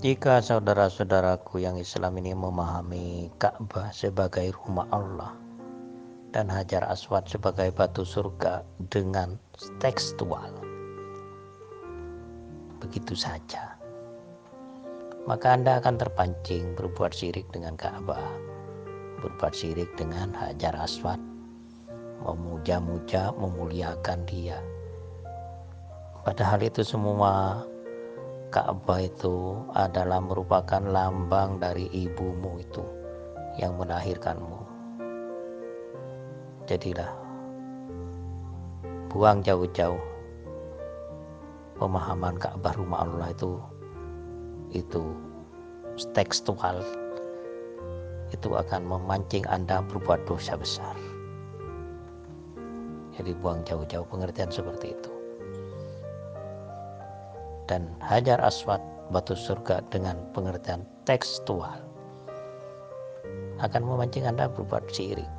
Jika saudara-saudaraku yang Islam ini memahami Ka'bah sebagai rumah Allah dan Hajar Aswad sebagai batu surga dengan tekstual, begitu saja, maka Anda akan terpancing berbuat syirik dengan Ka'bah, berbuat syirik dengan Hajar Aswad, memuja-muja, memuliakan dia. Padahal itu semua, Ka'bah itu adalah merupakan lambang dari ibumu itu yang melahirkanmu. Jadilah buang jauh-jauh pemahaman Ka'bah rumah Allah itu tekstual, itu akan memancing Anda berbuat dosa besar. Jadi buang jauh-jauh pengertian seperti itu. Dan Hajar Aswad, batu surga, dengan pengertian tekstual akan memancing Anda berbuat syirik.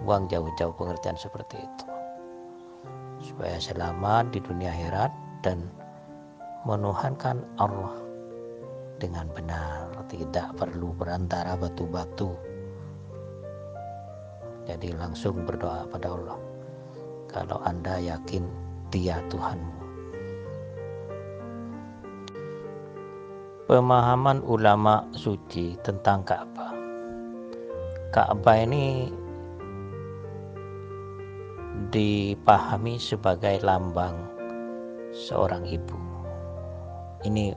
Buang jauh-jauh pengertian seperti itu, supaya selamat di dunia akhirat dan menuhankan Allah dengan benar, tidak perlu berantara batu-batu. Jadi langsung berdoa pada Allah kalau Anda yakin Dia Tuhanmu. Pemahaman ulama suci tentang Ka'bah. Ka'bah ini dipahami sebagai lambang seorang ibu. Ini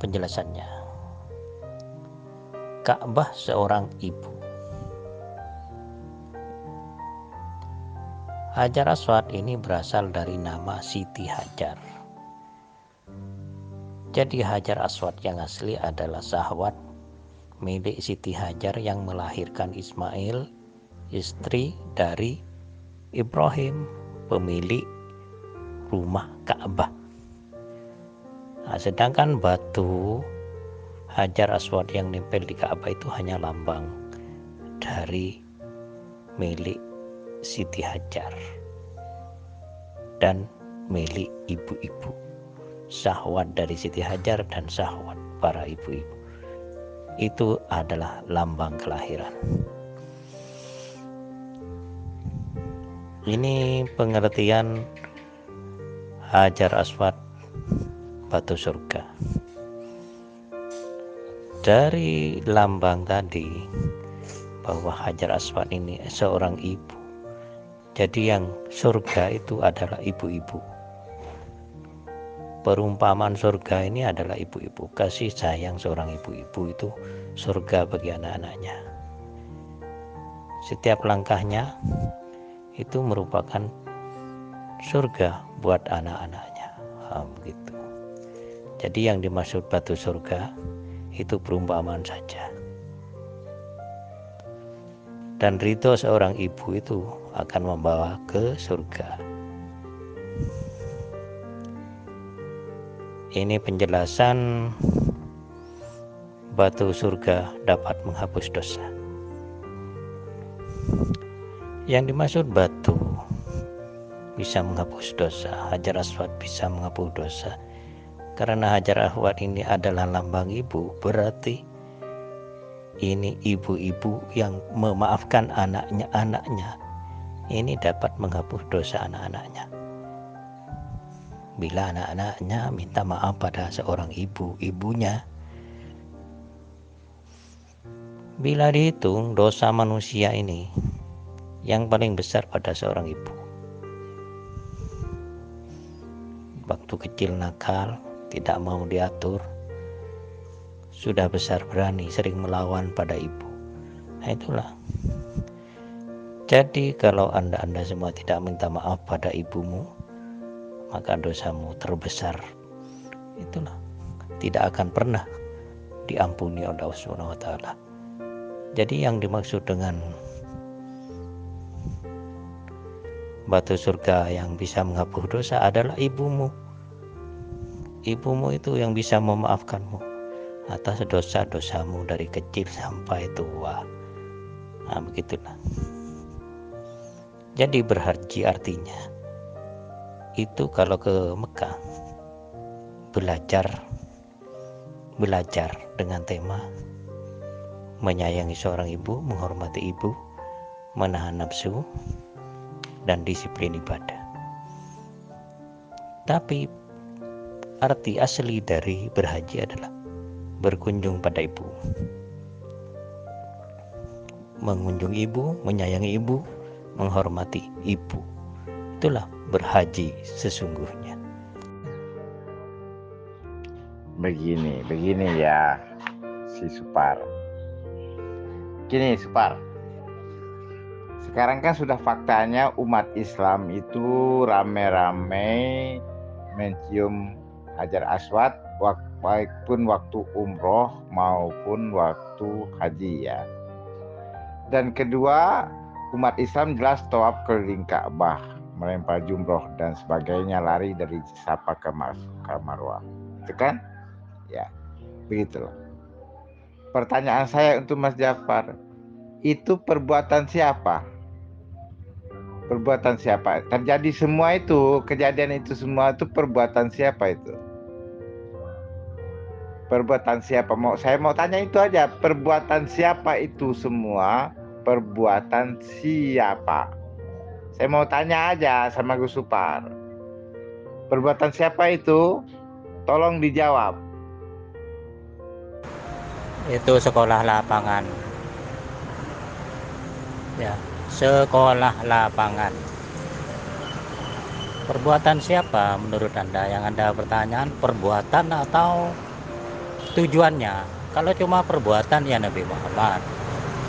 penjelasannya. Ka'bah seorang ibu. Hajar Aswad ini berasal dari nama Siti Hajar. Jadi Hajar Aswad yang asli adalah sahabat milik Siti Hajar yang melahirkan Ismail, istri dari Ibrahim, pemilik rumah Ka'bah. Nah, sedangkan batu Hajar Aswad yang nempel di Ka'bah itu hanya lambang dari milik Siti Hajar dan milik ibu-ibu, syahwat dari Siti Hajar dan syahwat para ibu-ibu. Itu adalah lambang kelahiran. Ini pengertian Hajar Aswad, batu surga. Dari lambang tadi bahwa Hajar Aswad ini seorang ibu, jadi yang surga itu adalah ibu-ibu. Perumpamaan surga ini adalah ibu-ibu. Kasih sayang seorang ibu-ibu itu surga bagi anak-anaknya. Setiap langkahnya itu merupakan surga buat anak-anaknya. Begitu. Jadi yang dimaksud batu surga itu perumpamaan saja. Dan ridho seorang ibu itu akan membawa ke surga. Ini penjelasan batu surga dapat menghapus dosa. Yang dimaksud batu bisa menghapus dosa, Hajar Aswad bisa menghapus dosa. Karena Hajar Aswad ini adalah lambang ibu, berarti ini ibu-ibu yang memaafkan anaknya. Ini dapat menghapus dosa anak-anaknya. Bila anak-anaknya minta maaf pada seorang ibunya. Bila dihitung dosa manusia ini yang paling besar pada seorang ibu. Waktu kecil nakal, tidak mau diatur, sudah besar berani sering melawan pada ibu. Nah itulah. Jadi kalau anda semua tidak minta maaf pada ibumu, maka dosamu terbesar itulah tidak akan pernah diampuni oleh Allah Subhanahu wa taala. Jadi yang dimaksud dengan batu surga yang bisa menghapus dosa adalah ibumu. Ibumu itu yang bisa memaafkanmu atas dosa-dosamu dari kecil sampai tua. Nah begitulah. Jadi berhaji artinya itu kalau ke Mekah belajar belajar dengan tema menyayangi seorang ibu, menghormati ibu, menahan nafsu, dan disiplin ibadah. Tapi arti asli dari berhaji adalah berkunjung pada ibu, mengunjungi ibu, menyayangi ibu, menghormati ibu. Itulah berhaji sesungguhnya. Begini ya si Supar. Gini Supar, sekarang kan sudah faktanya umat Islam itu rame-rame mencium Hajar Aswad baik pun waktu umroh maupun waktu haji ya. Dan kedua, umat Islam jelas tawaf keliling Ka'bah, melempar jumroh dan sebagainya, lari dari Safa ke Marwah. Itu kan? Ya, begitulah. Pertanyaan saya untuk Mas Jafar, itu perbuatan siapa? Perbuatan siapa? Terjadi semua itu, kejadian itu semua itu perbuatan siapa itu? Perbuatan siapa? Saya mau tanya itu aja. Perbuatan siapa itu semua? Perbuatan siapa? Saya mau tanya aja sama Gus Supar. Perbuatan siapa itu? Tolong dijawab. Itu sekolah lapangan. Ya, sekolah lapangan. Perbuatan siapa menurut Anda? Yang Anda pertanyaan perbuatan atau tujuannya? Kalau cuma perbuatan ya Nabi Muhammad.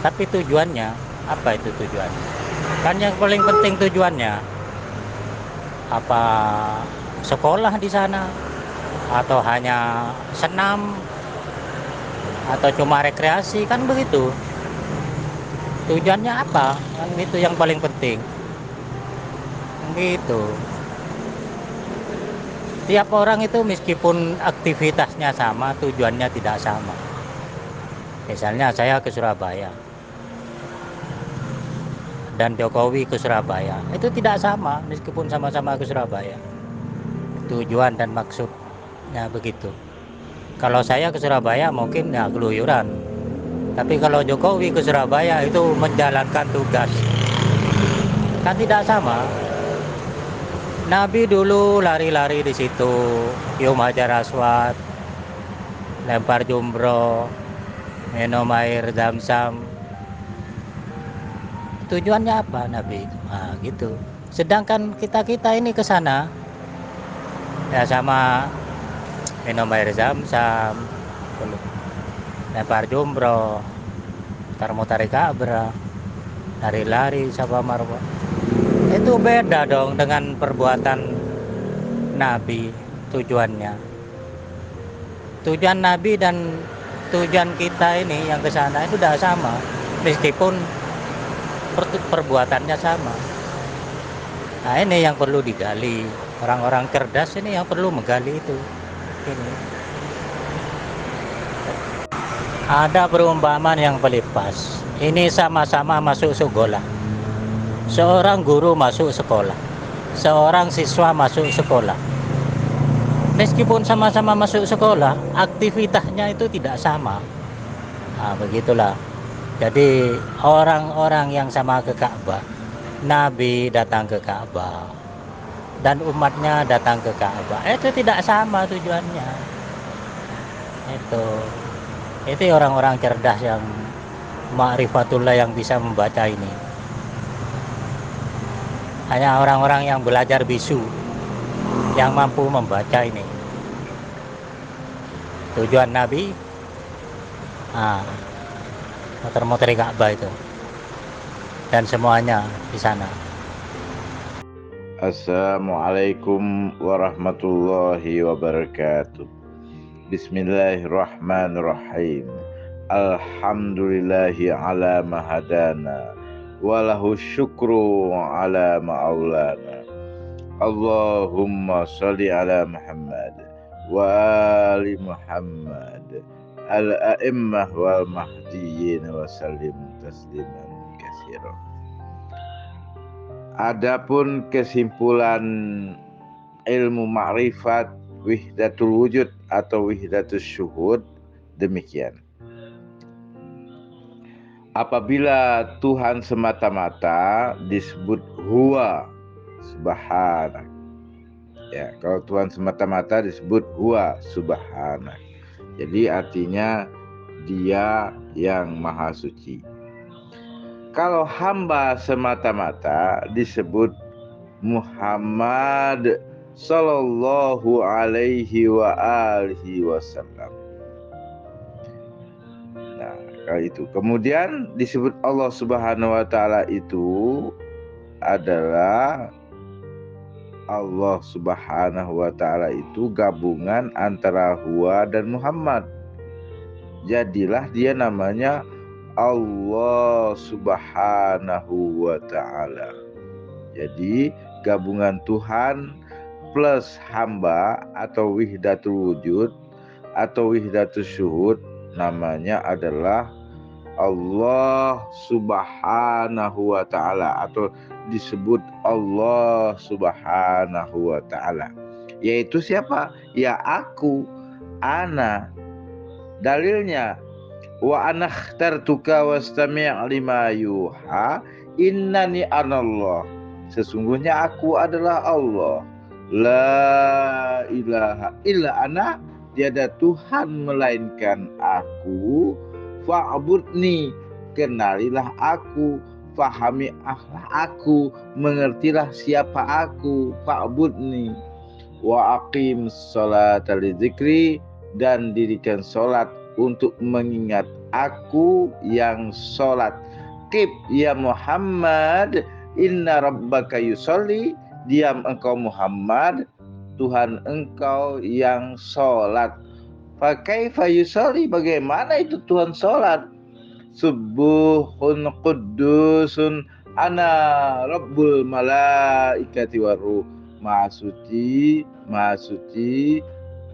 Tapi tujuannya, apa itu tujuannya? Kan yang paling penting tujuannya apa, sekolah di sana atau hanya senam atau cuma rekreasi, kan begitu. Tujuannya apa? Kan itu yang paling penting. Gitu. Tiap orang itu meskipun aktivitasnya sama, tujuannya tidak sama. Misalnya saya ke Surabaya dan Jokowi ke Surabaya, itu tidak sama meskipun sama-sama ke Surabaya. Tujuan dan maksudnya begitu. Kalau saya ke Surabaya mungkin ya keluyuran. Tapi kalau Jokowi ke Surabaya itu menjalankan tugas. Kan tidak sama. Nabi dulu lari-lari di situ, cium Hajar Aswad, lempar jumroh, minum air Zam-Zam. Tujuannya apa Nabi? Nah, gitu. Sedangkan kita ini ke sana ya sama minum air Zam-Zam, lempar jumroh, mutar-mutar Ka'bah, lari-lari Safa Marwah. Itu beda dong dengan perbuatan Nabi. Tujuan Nabi dan tujuan kita ini yang ke sana itu udah sama, meskipun perbuatannya sama. Nah, ini yang perlu digali. Orang-orang cerdas ini yang perlu menggali itu. Ini ada perumpamaan yang paling pas. Ini sama-sama masuk sekolah. Seorang guru masuk sekolah, seorang siswa masuk sekolah. Meskipun sama-sama masuk sekolah, aktivitasnya itu tidak sama. Nah, begitulah. Jadi orang-orang yang sama ke Ka'bah, Nabi datang ke Ka'bah dan umatnya datang ke Ka'bah, itu tidak sama tujuannya. Itu orang-orang cerdas yang ma'rifatullah yang bisa membaca ini. Hanya orang-orang yang belajar bisu yang mampu membaca ini. Tujuan Nabi, muter-muter Ka'bah itu, dan semuanya di sana. Assalamualaikum warahmatullahi wabarakatuh. Bismillahirrahmanirrahim. Alhamdulillahi ala mahadana walahu syukru ala ma'aulana. Allahumma salli ala Muhammad wa ali Muhammad al-a'immah wal mahdiyyin wa sallim tasliman katsiran. Adapun kesimpulan ilmu ma'rifat wihdatul wujud atau wihdatus syuhud Demikian. Apabila Tuhan semata-mata disebut huwa subhana. Ya, kalau Tuhan semata-mata disebut huwa subhana. Jadi artinya dia yang maha suci. Kalau hamba semata-mata disebut Muhammad sallallahu alaihi wa alihi wasallam. Nah, kalau itu. Kemudian disebut Allah Subhanahu wa taala itu adalah Allah Subhanahu wa taala itu gabungan antara huwa dan Muhammad. Jadilah dia namanya Allah Subhanahu wa taala. Jadi gabungan Tuhan plus hamba atau wihdatul wujud atau wihdatul syuhud namanya adalah Allah Subhanahu wa taala atau disebut Allah Subhanahu wa taala. Yaitu siapa? Ya aku, ana. Dalilnya wa anakhtartuka wastami' lima yuha innani anallah. Sesungguhnya aku adalah Allah. La ilaha illa ana, tiada Tuhan melainkan aku. Fa'budni, kenalilah aku. Fahami aku, mengertilah siapa aku. Fa'budni. Wa aqim sholata lidzikri, dan dirikan sholat untuk mengingat aku yang sholat. Qib ya Muhammad, inna rabbaka yusolli, diam engkau Muhammad, Tuhan engkau yang sholat. Fakaifa yusolli, bagaimana itu Tuhan sholat? Subuhun qudusun ana rabbul malaikati waruh. Maha suci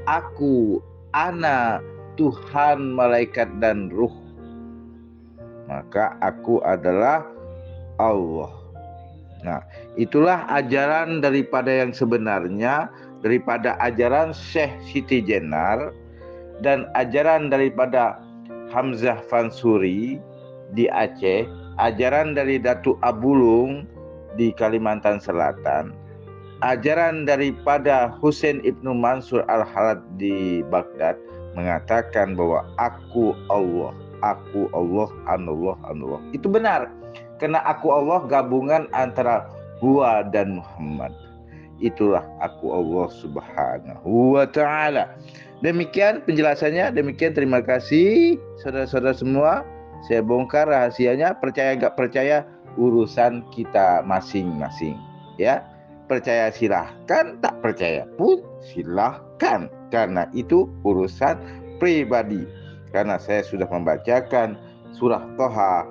aku, ana Tuhan malaikat dan ruh. Maka aku adalah Allah. Nah, itulah ajaran daripada yang sebenarnya, daripada ajaran Syekh Siti Jenar dan ajaran daripada Hamzah Fansuri di Aceh, ajaran dari Datuk Abulung di Kalimantan Selatan, ajaran daripada Husain Ibnu Mansur Al-Halad di Baghdad mengatakan bahwa aku Allah, anallah. Itu benar. Karena aku Allah gabungan antara huwa dan Muhammad. Itulah aku Allah Subhanahu wa taala. Demikian penjelasannya. Demikian, terima kasih saudara-saudara semua. Saya bongkar rahasianya. Percaya nggak percaya urusan kita masing-masing. Ya, percaya silahkan, tak percaya pun silahkan. Karena itu urusan pribadi. Karena saya sudah membacakan surah Toha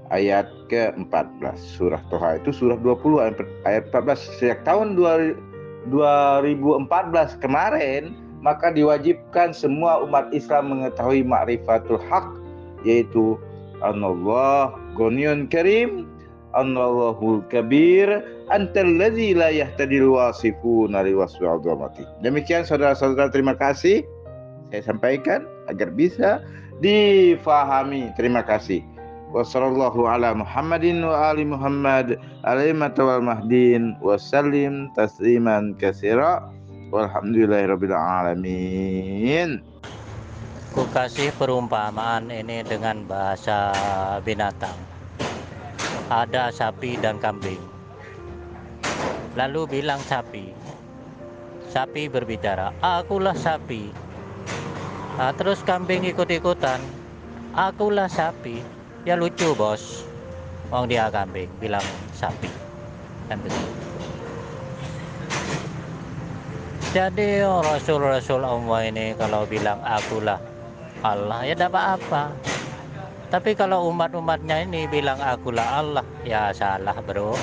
ayat ke-14. Surah Toha itu surah 20 ayat 14. Sejak tahun 2014 kemarin, maka diwajibkan semua umat Islam mengetahui ma'rifatul haq, yaitu Anallah Ghaniyun Karim, Allahul Kabir, antallazi la yahtadil wasifuna liwasfi azamati. Demikian saudara-saudara, terima kasih saya sampaikan agar bisa difahami. Terima kasih. Wassallallahu ala Muhammadin wa ali Muhammad alaihi wal mahdin wasallim tasliman katsira walhamdulillahirabbil alamin. Ku kasih perumpamaan ini dengan bahasa binatang. Ada sapi dan kambing. Lalu bilang sapi berbicara, akulah sapi. Nah, terus kambing ikut-ikutan, akulah sapi. Ya lucu bos, dia kambing bilang sapi, kan begitu. Jadi Rasul Allah ini kalau bilang akulah Allah, ya tidak apa-apa. Tapi kalau umat-umatnya ini bilang akulah Allah, ya salah bro.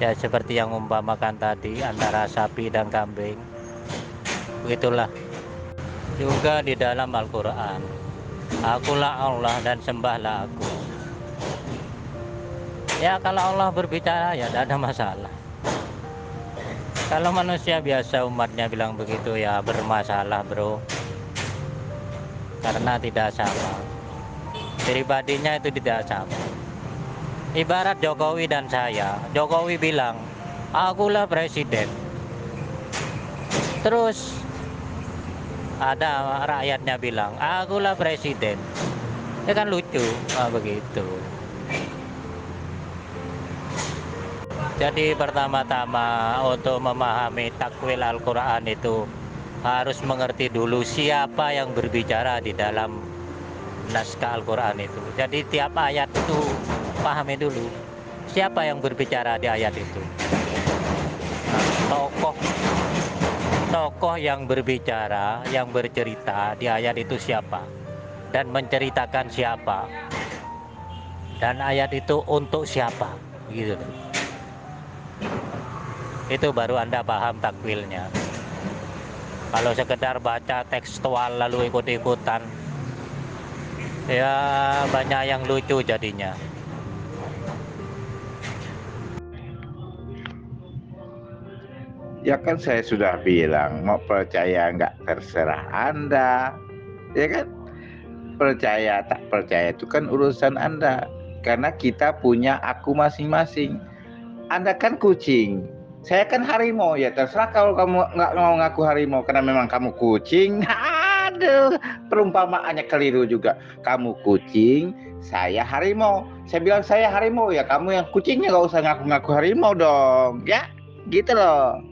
Ya seperti yang umpamakan tadi antara sapi dan kambing. Begitulah juga di dalam Al-Quran. Akulah Allah dan sembahlah aku. Ya kalau Allah berbicara ya tidak ada masalah. Kalau manusia biasa umatnya bilang begitu ya bermasalah bro. karena tidak sama. Pribadinya itu tidak sama. Ibarat Jokowi dan saya. Jokowi bilang, akulah presiden. Terus ada rakyatnya bilang, akulah presiden. Ya kan lucu, begitu. Jadi pertama-tama untuk memahami takwil Al-Quran itu harus mengerti dulu siapa yang berbicara di dalam naskah Al-Quran itu. Jadi tiap ayat itu pahami dulu siapa yang berbicara di ayat itu. Tokoh yang berbicara, yang bercerita di ayat itu siapa dan menceritakan siapa, dan ayat itu untuk siapa, gitu. Itu baru Anda paham takwilnya. Kalau sekedar baca tekstual lalu ikut-ikutan, ya banyak yang lucu jadinya. Ya kan saya sudah bilang, mau percaya nggak terserah Anda. Ya kan? Percaya tak percaya itu kan urusan Anda. Karena kita punya aku masing-masing. Anda kan kucing, saya kan harimau, ya terserah kalau kamu nggak mau ngaku harimau karena memang kamu kucing. Aduh, perumpamaannya keliru juga. Kamu kucing, saya harimau. Saya bilang saya harimau, ya kamu yang kucingnya nggak usah ngaku-ngaku harimau dong, ya gitu loh.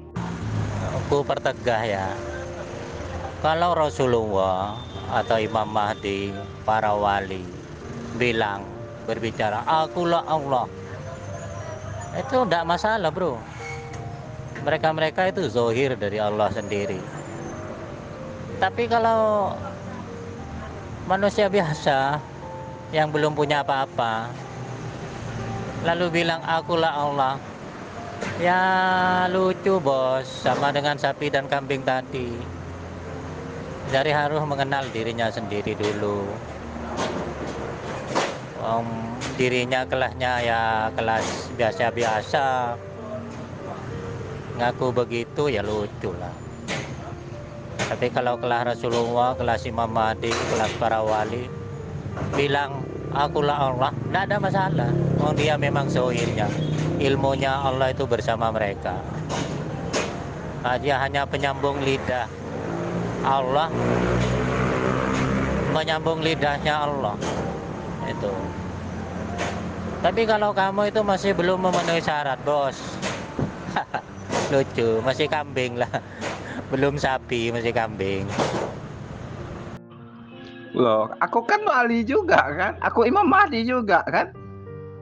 Aku pertegah ya, kalau Rasulullah atau Imam Mahdi, para wali bilang, berbicara, akulah Allah, itu tidak masalah bro. Mereka itu zohir dari Allah sendiri. Tapi kalau manusia biasa yang belum punya apa-apa lalu bilang akulah Allah, ya lucu bos, sama dengan sapi dan kambing tadi. Jadi harus mengenal dirinya sendiri dulu. Dirinya kelasnya ya kelas biasa-biasa, ngaku begitu ya lucu lah. Tapi kalau kelas Rasulullah, kelas Imam Mahdi, kelas para wali bilang akulah Allah, tidak ada masalah. Dia memang zohirnya, ilmunya Allah itu bersama mereka. Dia hanya penyambung lidah Allah, menyambung lidahnya Allah itu. Tapi kalau kamu itu masih belum memenuhi syarat bos, lucu, masih kambing lah, belum sapi, masih kambing. Loh, aku kan wali juga kan, aku Imam Mahdi juga kan.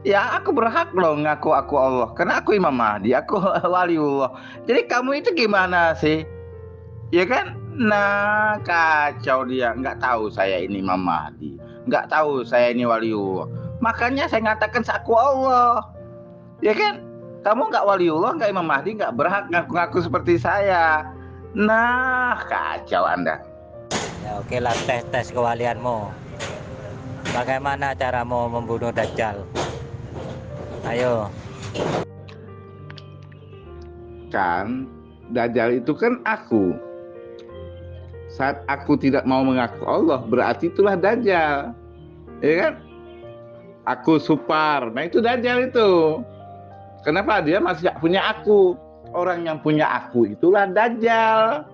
Ya aku berhak loh ngaku aku Allah, karena aku Imam Mahdi, aku waliullah. Jadi kamu itu gimana sih? Ya kan? Nah kacau dia, nggak tahu saya ini Imam Mahdi, nggak tahu saya ini waliullah. Makanya saya ngatakan aku Allah. Ya kan? Kamu nggak waliullah, nggak Imam Mahdi, nggak berhak ngaku-ngaku seperti saya. Nah kacau Anda. Ya oke lah, tes kewalianmu. Bagaimana caramu membunuh Dajjal? Ayo. Kan Dajjal itu kan aku. Saat aku tidak mau mengaku Allah, berarti itulah Dajjal. Ya kan? Aku Supar, nah itu Dajjal itu. Kenapa? Dia masih punya aku. Orang yang punya aku itulah Dajjal.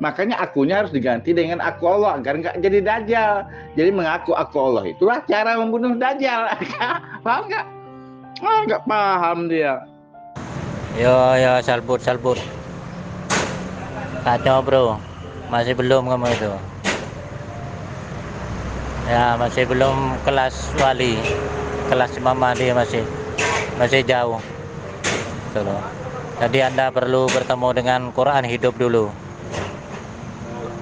Makanya akunya harus diganti dengan aku Allah agar nggak jadi Dajjal. Jadi mengaku aku Allah itulah cara membunuh Dajjal. Paham nggak? Nggak paham dia. Yo salbut. Kacau bro, masih belum kamu itu. Ya masih belum kelas wali, kelas Imam Mahdi masih jauh. Gitu loh. Jadi Anda perlu bertemu dengan Quran hidup dulu.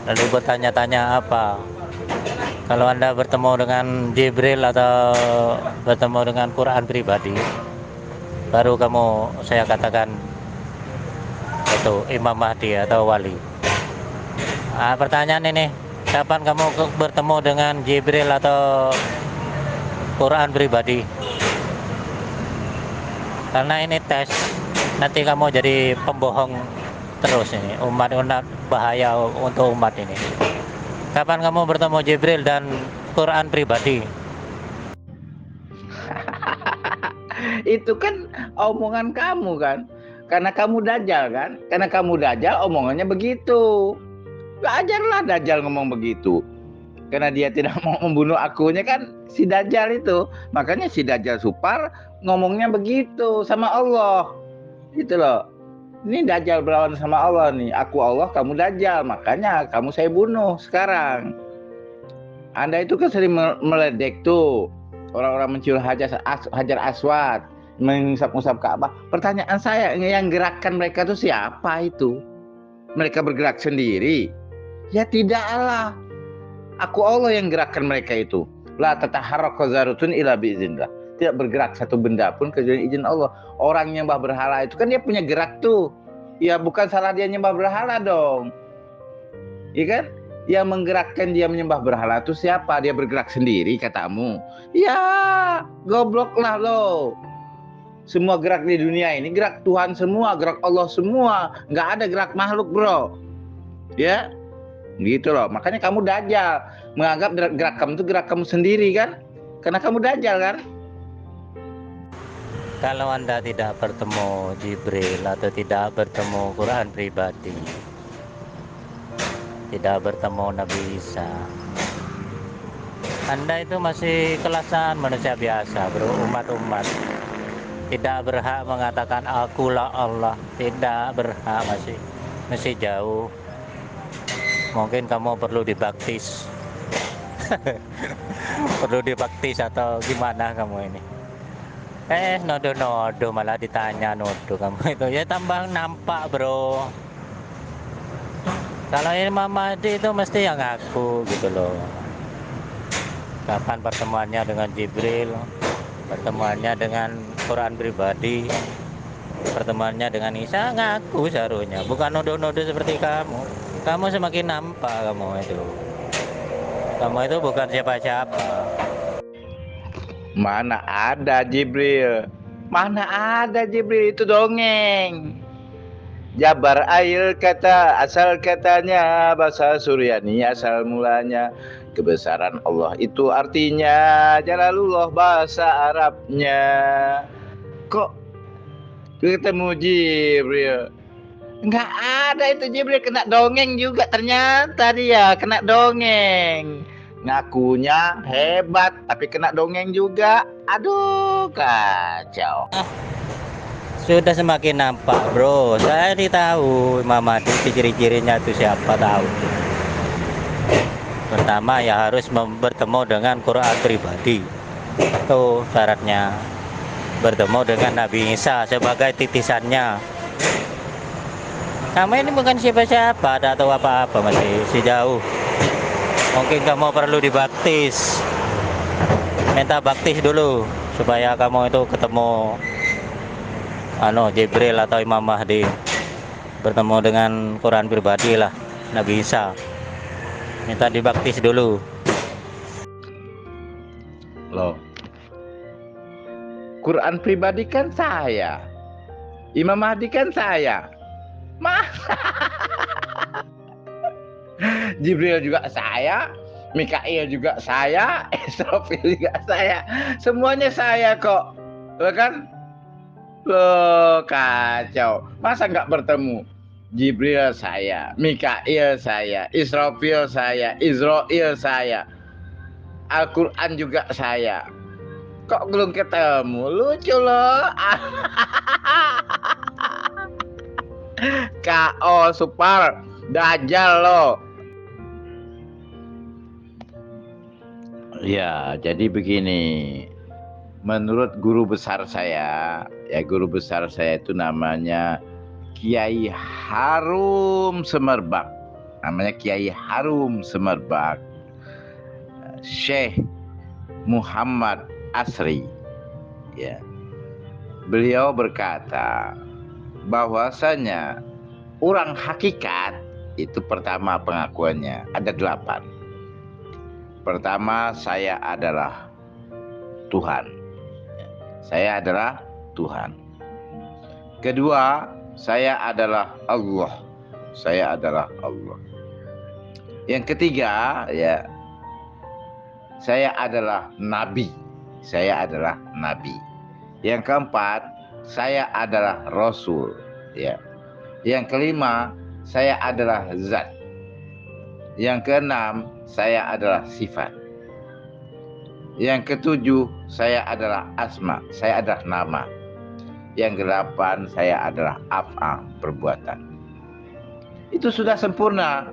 Lalu bertanya-tanya apa? Kalau Anda bertemu dengan Jibril atau bertemu dengan Quran pribadi, baru saya katakan itu Imam Mahdi atau wali. Pertanyaan ini, kapan kamu bertemu dengan Jibril atau Quran pribadi? Karena ini tes, nanti kamu jadi pembohong terus ini. Umat bahaya untuk umat ini. Kapan kamu bertemu Jibril dan Quran pribadi? Itu kan omongan kamu kan. Karena kamu dajjal kan. Karena kamu dajjal omongannya begitu. Wajarlah dajjal ngomong begitu. Karena dia tidak mau membunuh akunya kan si dajjal itu. Makanya si dajjal Supar ngomongnya begitu sama Allah. Gitu loh. Ini dajjal berlawan sama Allah nih. Aku Allah, kamu dajjal. Makanya kamu saya bunuh sekarang. Anda itu kan sering meledek tuh. Orang-orang mencium Hajar Aswad, mengusap-usap Ka'bah. Pertanyaan saya, yang gerakkan mereka tuh siapa itu? Mereka bergerak sendiri? Ya tidaklah. Aku Allah yang gerakkan mereka itu. La tataharraka zarutun illa biiznillah. Tidak bergerak satu benda pun kecuali izin Allah. Orang nyembah berhala itu kan dia punya gerak tuh. Ya bukan salah dia nyembah berhala dong. Iya kan? Yang menggerakkan dia menyembah berhala itu siapa? Dia bergerak sendiri katamu. Ya, gobloklah lo. Semua gerak di dunia ini gerak Tuhan semua, gerak Allah semua. Nggak ada gerak makhluk, bro. Ya, gitu loh. Makanya kamu dajjal. Menganggap gerak kamu itu gerak kamu sendiri kan? Karena kamu dajjal kan? Kalau Anda tidak bertemu Jibril atau tidak bertemu Quran pribadi, tidak bertemu Nabi Isa, Anda itu masih kelasan manusia biasa, bro, umat-umat. Tidak berhak mengatakan akulah Allah, tidak berhak, masih jauh. Mungkin kamu perlu dibaptis. Perlu dibaptis atau gimana kamu ini? Nodo-nodo malah ditanya nodo kamu itu. Ya tambah nampak, bro. Kalau Imam Mahdi itu mesti yang ngaku gitu loh. Kapan pertemuannya dengan Jibril, pertemuannya dengan Quran pribadi, pertemuannya dengan Isa, ngaku seharusnya. Bukan nodo-nodo seperti kamu. Kamu semakin nampak kamu itu. Kamu itu bukan siapa-siapa. Mana ada Jibril? Mana ada Jibril, itu dongeng. Jabar air kata, asal katanya bahasa Suryani, asal mulanya. Kebesaran Allah itu artinya Jalalullah bahasa Arabnya. Kok ketemu Jibril? Enggak ada itu Jibril, kena dongeng juga ternyata dia kena dongeng. Ngakunya hebat tapi kena dongeng juga. Aduh, kacau. Sudah semakin nampak, bro. Saya ini tahu Imam Mahdi ciri-cirinya itu siapa tahu. Pertama ya harus bertemu dengan Quran pribadi. Itu syaratnya. Bertemu dengan Nabi Isa sebagai titisannya. Kamu ini bukan siapa-siapa, tak tahu apa-apa, masih sejauh. Mungkin kamu perlu dibaptis. Minta baptis dulu supaya kamu itu ketemu Jibril atau Imam Mahdi. Bertemu dengan Quran pribadi lah, Nabi Isa. Minta dibaptis dulu. Loh. Quran pribadi kan saya. Imam Mahdi kan saya. Jibril juga saya, Mikail juga saya, Israfil juga saya. Semuanya saya kok. Loh kan? Loh, kacau. Masa nggak bertemu? Jibril saya, Mikail saya, Israfil saya, Israel saya. Al-Quran juga saya. Kok belum ketemu? Lucu loh. KO Supar, dajjal loh. Ya, jadi begini. Menurut guru besar saya, itu namanya Kiai Harum Semerbak. Namanya Kiai Harum Semerbak. Syekh Muhammad Asri. Ya. Beliau berkata bahwasanya orang hakikat itu pertama pengakuannya ada 8. Pertama, saya adalah Tuhan. Saya adalah Tuhan. Kedua, saya adalah Allah. Saya adalah Allah. Yang ketiga, ya, saya adalah nabi. Saya adalah nabi. Yang keempat, saya adalah rasul, ya. Yang kelima, saya adalah zat. Yang keenam, saya adalah sifat. Yang ketujuh, saya adalah asma, saya adalah nama. Yang kedelapan, saya adalah af'al, perbuatan. Itu sudah sempurna.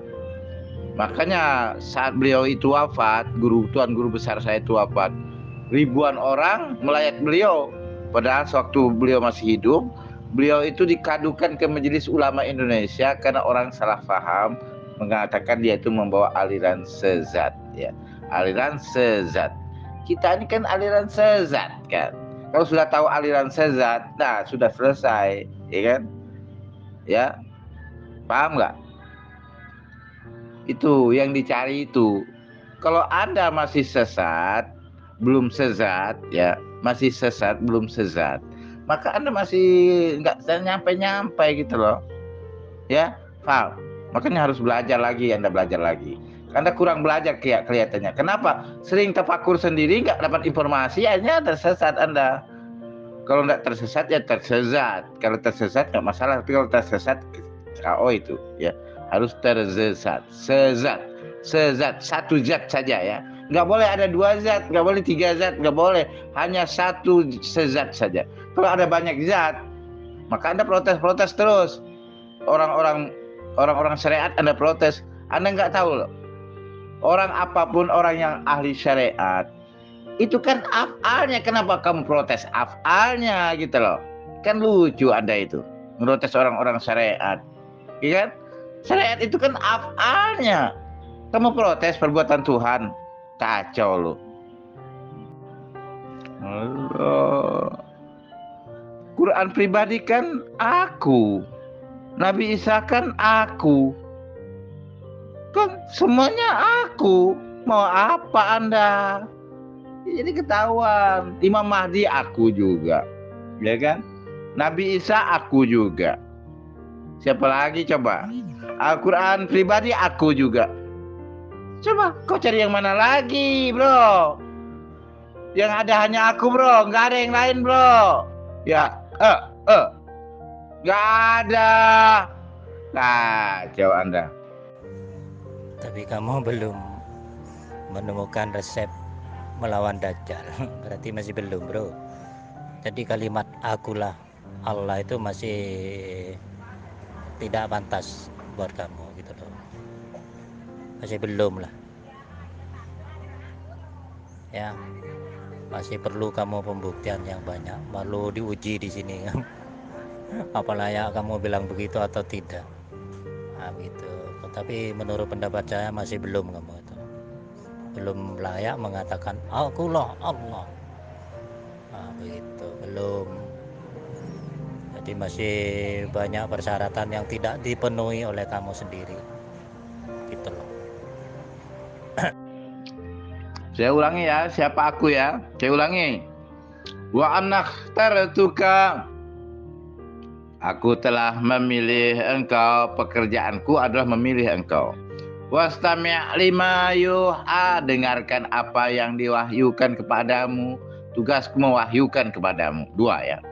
Makanya saat beliau itu wafat, Tuan Guru Besar saya itu wafat, ribuan orang melayat beliau. Padahal sewaktu beliau masih hidup, beliau itu dikadukan ke Majelis Ulama Indonesia karena orang salah paham mengatakan dia itu membawa aliran sesat, ya. Aliran sesat. Kita ini kan aliran sesat, kan. Kalau sudah tahu aliran sesat, nah sudah selesai, ya kan? Ya, paham nggak? Itu yang dicari itu. Kalau Anda masih sesat, belum sesat, ya, masih sesat, belum sesat, maka Anda masih nggak nyampe-nyampe gitu loh, ya, paham? Makanya harus belajar lagi, Anda belajar lagi. Anda kurang belajar kelihatannya. Kenapa? Sering tafakur sendiri, nggak dapat informasi, akhirnya tersesat Anda. Kalau nggak tersesat, ya tersesat. Kalau tersesat nggak masalah, tapi kalau tersesat, KO itu, ya. Harus tersesat, sesat, satu zat saja, ya. Nggak boleh ada dua zat, nggak boleh tiga zat, nggak boleh. Hanya satu sesat saja. Kalau ada banyak zat, maka Anda protes terus. Orang-orang syariat Anda protes. Anda nggak tahu loh. Orang apapun, orang yang ahli syariat, itu kan af'alnya. Kenapa kamu protes af'alnya gitu loh? Kan lucu Anda itu protes orang-orang syariat, iya kan? Syariat itu kan af'alnya. Kamu protes perbuatan Tuhan, kacau loh. Allah. Quran pribadi kan aku, Nabi Isa kan aku, kan semuanya aku. Mau apa Anda? Jadi ketahuan. Imam Mahdi aku juga, ya kan? Nabi Isa aku juga. Siapa lagi coba? Al-Quran pribadi aku juga. Coba kau cari yang mana lagi, bro? Yang ada hanya aku, bro. Nggak ada yang lain, bro. Ya, nggak ada. Kacau Anda. Tapi kamu belum menemukan resep melawan Dajjal. Berarti masih belum, bro. Jadi kalimat akulah Allah itu masih tidak pantas buat kamu gitu loh. Masih belum lah, ya. Masih perlu kamu pembuktian yang banyak, perlu diuji di sini kan. Apa layak kamu bilang begitu atau tidak, nah gitu. Tapi menurut pendapat saya masih belum, kamu itu belum layak mengatakan akulah Allah. Nah begitu, belum. Jadi masih banyak persyaratan yang tidak dipenuhi oleh kamu sendiri gitu loh. Saya ulangi ya, siapa aku ya? Saya ulangi. Wa anakhtartuka. Aku telah memilih engkau, pekerjaanku adalah memilih engkau. Wastami' lima yuha, dengarkan apa yang diwahyukan kepadamu. Tugasku mewahyukan kepadamu. Dua ya.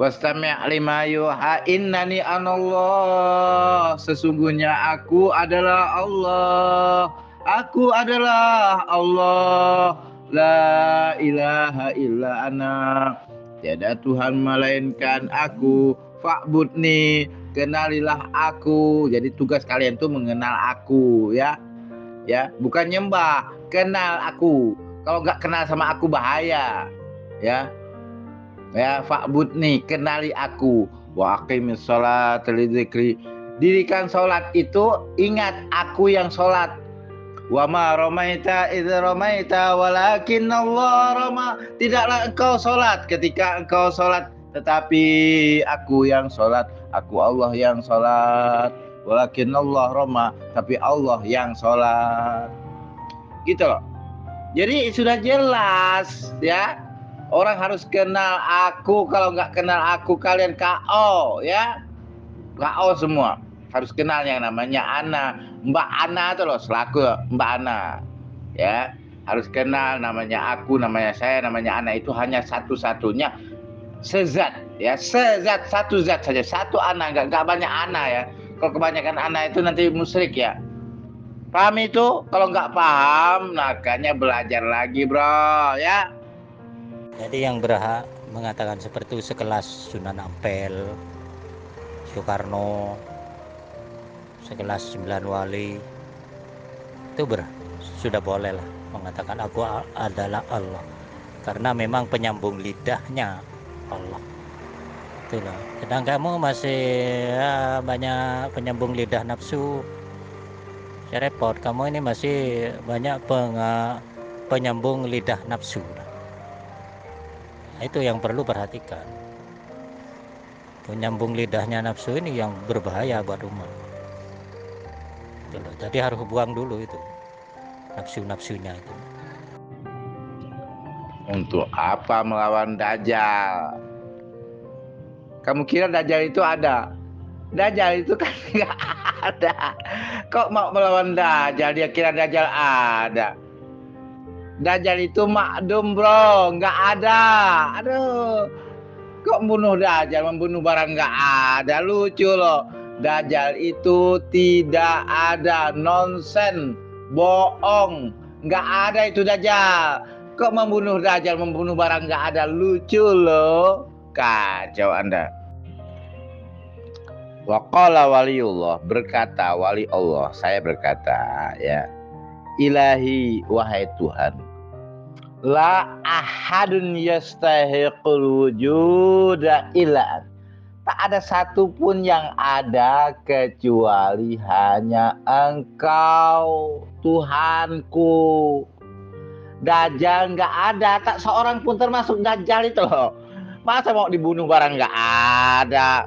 Wastami' lima yuha, innani anallah, sesungguhnya aku adalah Allah. Aku adalah Allah, la ilaha illa ana, tiada Tuhan melainkan aku, fa'budni, kenalilah aku. Jadi tugas kalian tuh mengenal aku, ya, ya, bukan nyembah, kenal aku. Kalau nggak kenal sama aku bahaya, ya, ya, fa'budni, kenali aku, wa aqimis sholat li dzikri, dirikan sholat itu ingat aku yang sholat. Wa ma ramaita idz ramaita walakin Allah rama, tidaklah engkau sholat ketika engkau sholat, tetapi aku yang sholat, aku Allah yang sholat. Walakin Allah rama, tapi Allah yang sholat. Gitu loh. Jadi sudah jelas ya. Orang harus kenal aku. Kalau nggak kenal aku, kalian KO ya. KO semua. harus kenal yang namanya Ana, Mbak Ana itu loh, selaku Mbak Ana, ya harus kenal namanya aku, namanya saya, namanya Ana, itu hanya satu-satunya sezat, ya sezat, satu zat saja, satu Ana, nggak banyak Ana ya. Kalau kebanyakan Ana itu nanti musyrik ya. Paham itu? Kalau nggak paham, makanya belajar lagi bro, ya. Jadi yang berhak mengatakan seperti itu sekelas Sunan Ampel, Soekarno, sekelas 9 wali, itu sudah boleh lah mengatakan aku adalah Allah, karena memang penyambung lidahnya Allah. Itulah. Sedang kamu masih banyak penyambung lidah nafsu, ya repot. Kamu ini masih banyak penyambung lidah nafsu. Nah, itu yang perlu perhatikan. Penyambung lidahnya nafsu ini yang berbahaya buat umat. Itulah. Jadi harus buang dulu itu nafsu-nafsunya itu. Untuk apa melawan Dajjal? Kamu kira Dajjal itu ada? Dajjal itu kan nggak ada. Kok mau melawan Dajjal? Dia kira Dajjal ada. Dajjal itu makdum bro, nggak ada. Aduh, kok bunuh Dajjal, membunuh barang nggak ada, lucu loh. Dajjal itu tidak ada, nonsen, bohong, nggak ada itu Dajjal. Kok membunuh Dajjal, membunuh barang nggak ada, lucu loh. Kacau Anda. Waqala waliullah, berkata wali Allah, saya berkata ya, ilahi wahai Tuhan, la ahadun yastahiqul wujuda illa, tak ada satupun yang ada kecuali hanya Engkau Tuhanku. Dajjal nggak ada, tak seorang pun termasuk Dajjal itu loh. Masa mau dibunuh barang nggak ada.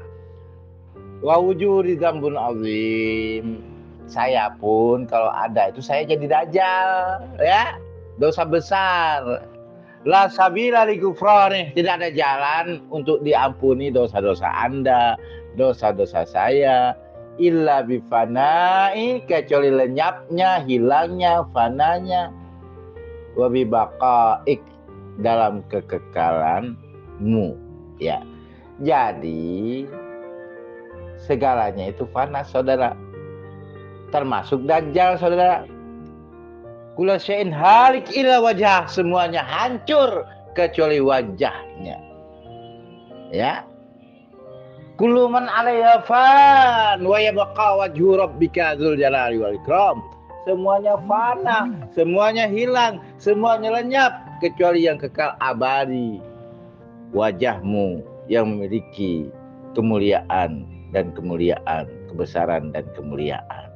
Wa wujudi dzambun azim. Saya pun kalau ada itu saya jadi Dajjal, ya. Dosa besar. La sabila li ghufrani, tidak ada jalan untuk diampuni dosa-dosa Anda, dosa-dosa saya, illa bifanai, kecuali lenyapnya, hilangnya, fananya, wa bibaqaik, dalam kekekalanmu, ya. Jadi segalanya itu fana saudara, termasuk Dajjal saudara. Kula syai'in halik illa wajah, semuanya hancur kecuali wajahnya, ya. Kullu man 'alaiha fan wa yabqa wajhu rabbika dzul jalali wal ikram. Semuanya fana, semuanya hilang, semuanya lenyap kecuali yang kekal abadi, wajahmu yang memiliki kemuliaan dan kemuliaan, kebesaran dan kemuliaan.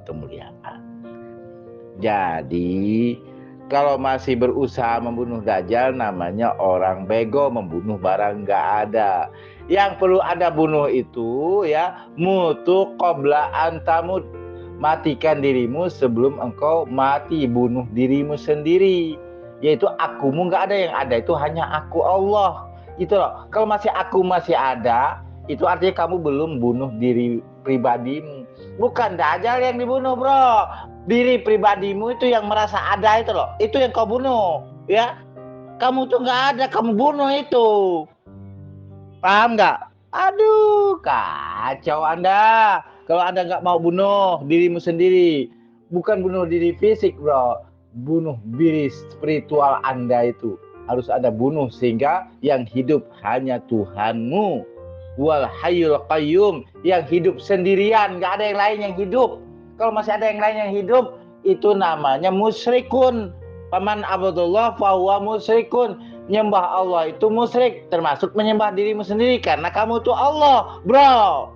Jadi kalau masih berusaha membunuh Dajjal, namanya orang bego, membunuh barang nggak ada. Yang perlu Anda bunuh itu ya, mutu qabla antamut, matikan dirimu sebelum engkau mati, bunuh dirimu sendiri, yaitu akumu nggak ada, yang ada itu hanya aku Allah. Itu loh. Kalau masih aku masih ada, itu artinya kamu belum bunuh diri pribadimu. Bukan Dajjal yang dibunuh bro, diri pribadimu itu yang merasa ada itu loh, itu yang kau bunuh, ya. Kamu tuh nggak ada, kamu bunuh itu. Paham nggak? Aduh, kacau Anda. Kalau Anda nggak mau bunuh dirimu sendiri, bukan bunuh diri fisik bro, bunuh diri spiritual Anda itu harus ada bunuh, sehingga yang hidup hanya Tuhanmu. Wal hayyul qayyum, yang hidup sendirian, nggak ada yang lain yang hidup. Kalau masih ada yang lain yang hidup, itu namanya musyrikun. Paman abdullah fahuwa musyrikun. Nyembah Allah itu musyrik, termasuk menyembah dirimu sendiri, karena kamu itu Allah bro.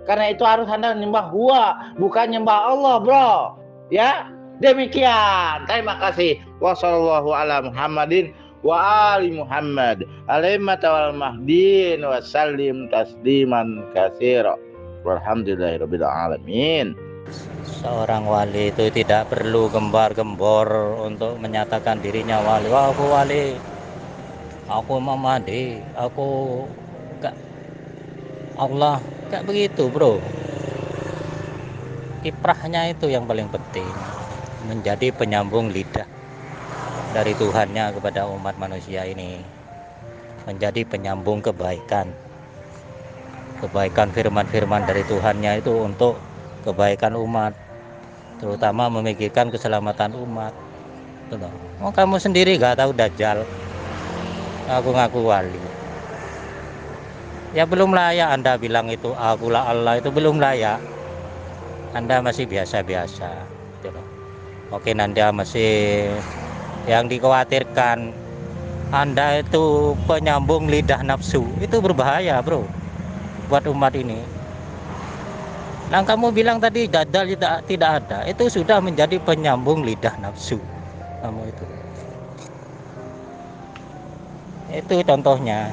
Karena itu harus Anda menyembah huwa, bukan nyembah Allah bro, ya. Demikian, terima kasih. Wassallallahu ala Muhammadin wa ali Muhammad alaihi wal mahdin wa sallim tasliman katsira walhamdulillahirabbil alamin. Seorang wali itu tidak perlu gembar-gembor untuk menyatakan dirinya wali. Wah, aku wali, aku Imam Mahdi, aku Allah, kayak begitu bro. kiprahnya itu yang paling penting, menjadi penyambung lidah dari Tuhannya kepada umat manusia ini, menjadi penyambung kebaikan firman-firman dari Tuhannya itu untuk kebaikan umat, terutama memikirkan keselamatan umat. Oh, kamu sendiri gak tahu Dajjal, ngaku-ngaku wali. Ya belum layak Anda bilang itu akulah Allah, itu belum layak. Anda masih biasa-biasa gitu loh. Mungkin Anda masih yang dikhawatirkan Anda itu penyambung lidah nafsu. Itu berbahaya bro buat umat ini. Nah kamu bilang tadi Dajjal tidak ada, itu sudah menjadi penyambung lidah nafsu kamu itu contohnya.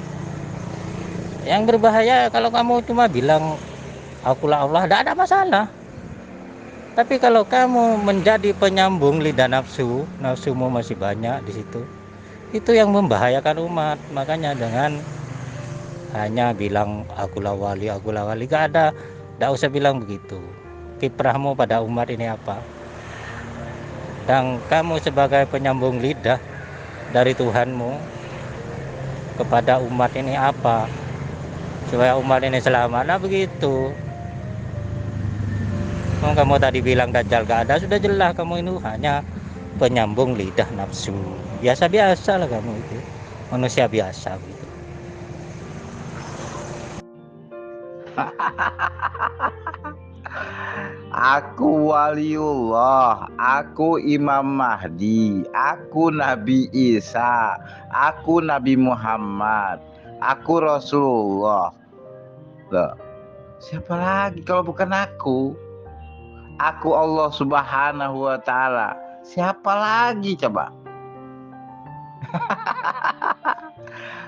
Yang berbahaya kalau kamu cuma bilang akulah Allah, tidak ada masalah. Tapi kalau kamu menjadi penyambung lidah nafsu, nafsumu masih banyak di situ, itu yang membahayakan umat. Makanya dengan hanya bilang akulah wali, gak ada, tidak usah bilang begitu. Kiprahmu pada umat ini apa? Dan kamu sebagai penyambung lidah dari Tuhanmu kepada umat ini apa? Supaya umat ini selamat. Nah begitu. Kamu tadi bilang Dajjal gak ada, sudah jelas kamu itu hanya penyambung lidah nafsu. Biasa-biasa lah kamu itu, manusia biasa gitu. Aku waliullah, aku Imam Mahdi, aku Nabi Isa, aku Nabi Muhammad, aku Rasulullah. Loh, siapa lagi kalau bukan aku? Aku Allah Subhanahu wa Ta'ala. Siapa lagi coba?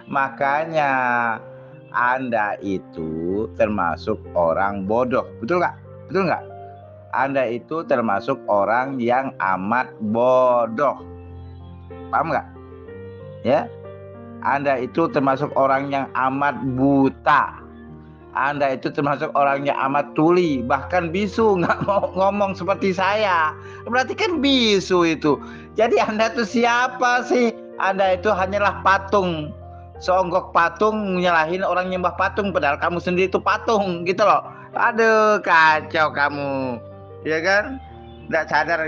Makanya Anda itu termasuk orang bodoh, betul nggak? Betul nggak? Anda itu termasuk orang yang amat bodoh. Paham nggak? Ya, Anda itu termasuk orang yang amat buta. Anda itu termasuk orang yang amat tuli, bahkan bisu, nggak mau ngomong seperti saya. Berarti kan bisu itu. Jadi Anda itu siapa sih? Anda itu hanyalah patung. Seonggok patung nyalahin orang nyembah patung, padahal kamu sendiri itu patung gitu loh. Aduh, kacau kamu. Ya kan? Nggak sadar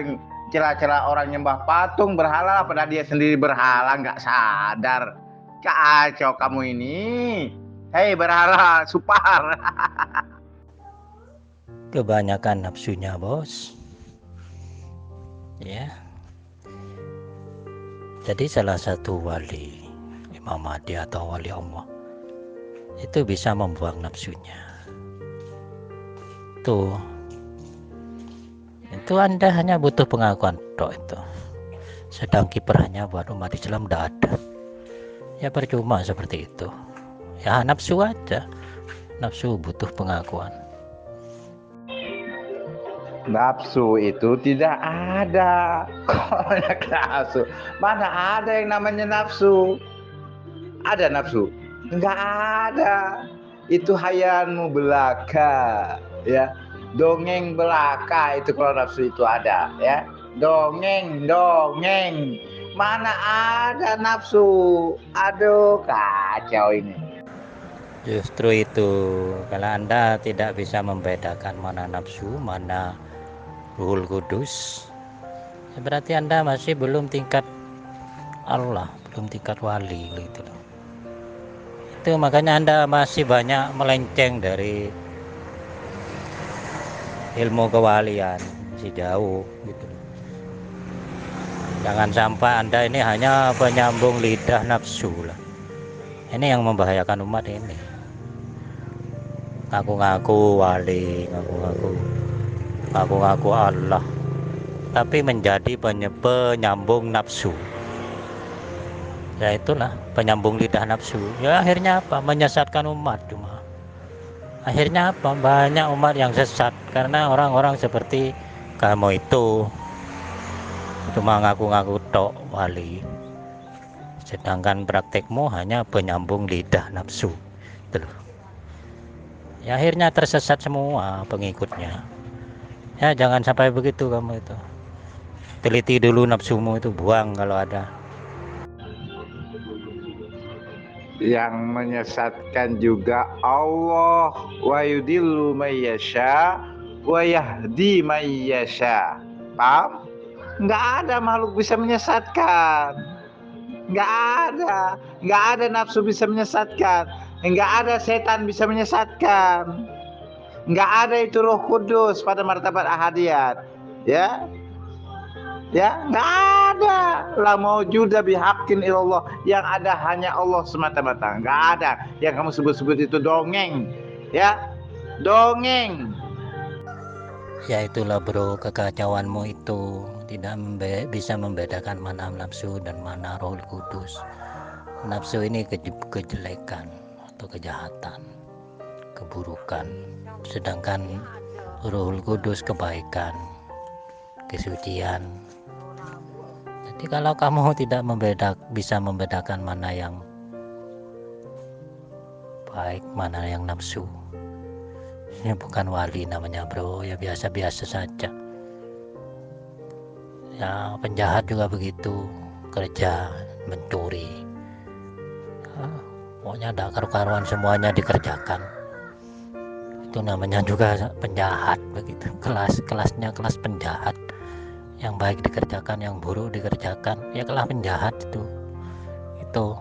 celah-celah orang nyembah patung berhala, padahal dia sendiri berhala, nggak sadar. Kacau kamu ini. Hei berhala Supar. Kebanyakan nafsunya bos. Ya. Jadi salah satu wali Imam Mahdi atau wali Allah itu bisa membuang nafsunya. Itu Anda hanya butuh pengakuan tok itu. Sedang kiprahnya buat umat Islam tidak ada. Ya percuma seperti itu. Ya nafsu aja. Nafsu butuh pengakuan. Nafsu itu tidak ada. Nafsu. Mana ada yang namanya nafsu? Ada nafsu? Enggak ada. Itu hayanmu belaka, ya. Dongeng belaka itu kalau nafsu itu ada, ya. Dongeng. Mana ada nafsu? Aduh, kacau ini. Justru itu, kalau Anda tidak bisa membedakan mana nafsu, mana Ruhul Kudus, berarti Anda masih belum tingkat Allah, belum tingkat wali gitu. Itu makanya Anda masih banyak melenceng dari ilmu kewalian, masih jauh gitu. Jangan sampai Anda ini hanya penyambung lidah nafsu lah. Ini yang membahayakan umat ini. Ngaku-ngaku wali, ngaku-ngaku Allah, tapi menjadi penyambung nafsu. Ya itulah penyambung lidah nafsu. Ya akhirnya apa? Menyesatkan umat cuma. Akhirnya apa? Banyak umat yang sesat karena orang-orang seperti kamu itu cuma ngaku-ngaku tok wali, sedangkan praktekmu hanya penyambung lidah nafsu. Tuh. Ya akhirnya tersesat semua pengikutnya. Ya jangan sampai begitu kamu itu. Teliti dulu nafsumu itu, buang kalau ada. Yang menyesatkan juga Allah, wa yudillu mayyasha wa yahdi mayyasha. Paham? Nggak ada makhluk bisa menyesatkan. Nggak ada nafsu bisa menyesatkan. Nggak ada setan bisa menyesatkan. Nggak ada itu Roh Kudus pada martabat ahadiyat. Ya, nggak ada. La maujuda bihaqqin illallah. Yang ada hanya Allah semata-mata. Nggak ada. Yang kamu sebut-sebut itu dongeng. Ya, dongeng. Ya itulah bro, kekacauanmu itu tidak bisa membedakan mana nafsu dan mana Rohul Kudus. Nafsu ini kejelekan atau kejahatan, keburukan, sedangkan Rohul Kudus kebaikan, kesucian. Jadi kalau kamu tidak bisa membedakan mana yang baik, mana yang nafsu, ini bukan wali namanya bro, ya biasa-biasa saja. Ya penjahat juga begitu, kerja mencuri, pokoknya ada karu-karuan semuanya dikerjakan. Itu namanya juga penjahat begitu, kelasnya kelas penjahat. Yang baik dikerjakan, yang buruk dikerjakan, ya kelas penjahat itu